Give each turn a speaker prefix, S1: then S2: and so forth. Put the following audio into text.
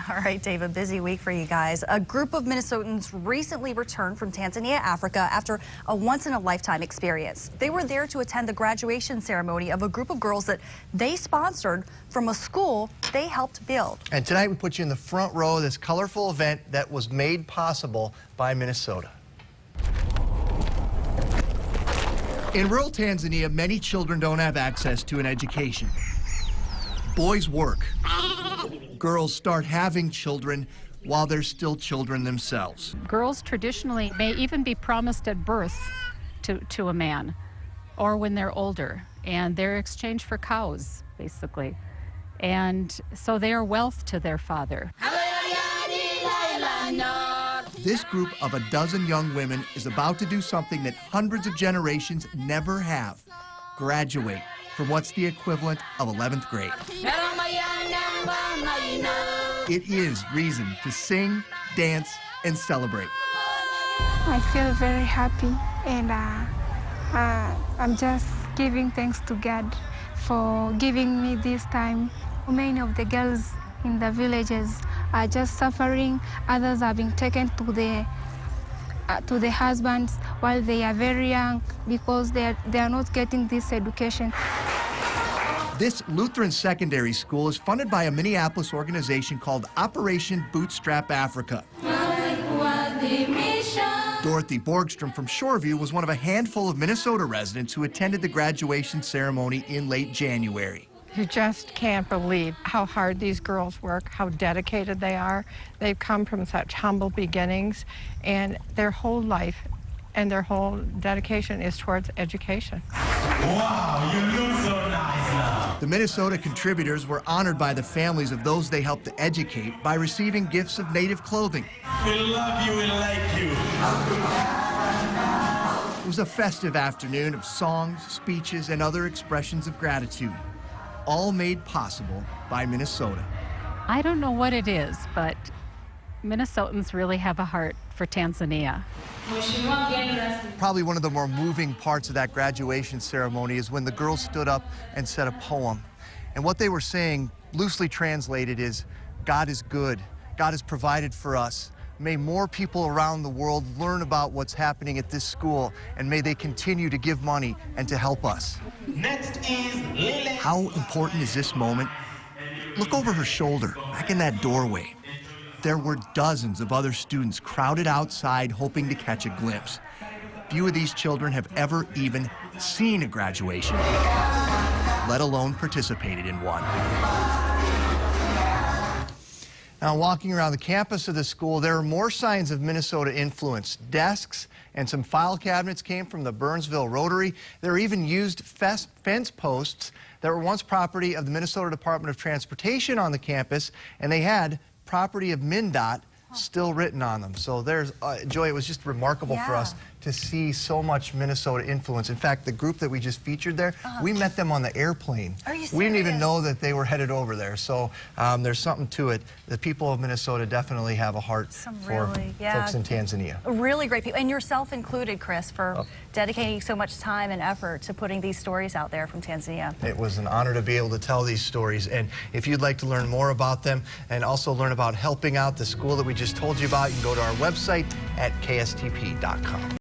S1: All right, Dave, a busy week for you guys. A group of Minnesotans recently returned from Tanzania, Africa, after a once-in-a-lifetime experience. They were there to attend the graduation ceremony of a group of girls that they sponsored from a school they helped build.
S2: And tonight we put you in the front row of this colorful event that was made possible by Minnesota.
S3: In rural Tanzania, many children don't have access to an education. Boys work. Girls start having children while they're still children themselves.
S4: Girls traditionally may even be promised at birth to a man or when they're older, and they're exchanged for cows, basically. And so they are wealth to their father.
S3: This group of a dozen young women is about to do something that hundreds of generations never have: graduate from what's the equivalent of 11th grade. It is reason to sing, dance, and celebrate.
S5: I feel very happy, and I'm just giving thanks to God for giving me this time. Many of the girls in the villages are just suffering. Others are being taken to the husbands while they are very young because they are not getting this education.
S3: This Lutheran secondary school is funded by a Minneapolis organization called Operation Bootstrap Africa. Dorothy Borgstrom from Shoreview was one of a handful of Minnesota residents who attended the graduation ceremony in late January.
S6: You just can't believe how hard these girls work, how dedicated they are. They've come from such humble beginnings, and their whole life and their whole dedication is towards education.
S7: Wow, you look so nice now.
S3: The Minnesota contributors were honored by the families of those they helped to educate by receiving gifts of native clothing.
S7: We love you, we like you.
S3: It was a festive afternoon of songs, speeches, and other expressions of gratitude, all made possible by Minnesota.
S4: I don't know what it is, but Minnesotans really have a heart for Tanzania.
S2: Probably one of the more moving parts of that graduation ceremony is when the girls stood up and said a poem. And what they were saying, loosely translated, is God is good. God has provided for us. May more people around the world learn about what's happening at this school, and may they continue to give money and to help us.
S7: Next is Lily.
S3: How important is this moment? Look over her shoulder, back in that doorway. There were dozens of other students crowded outside hoping to catch a glimpse. Few of these children have ever even seen a graduation, let alone participated in one.
S2: Now, walking around the campus of the school, there are more signs of Minnesota influence. Desks and some file cabinets came from the Burnsville Rotary. There are even used fence posts that were once property of the Minnesota Department of Transportation on the campus, and they had property of MnDOT still written on them. So there's, Joy, it was just remarkable for us to see so much Minnesota influence. In fact, the group that we just featured there, we met them on the airplane.
S1: Are you serious?
S2: We didn't even know that they were headed over there. So there's something to it. The people of Minnesota definitely have a heart for folks in Tanzania.
S1: Really great people, and yourself included, Chris, for dedicating so much time and effort to putting these stories out there from Tanzania.
S2: It was an honor to be able to tell these stories, and if you'd like to learn more about them and also learn about helping out the school that we just told you about, you can go to our website at kstp.com.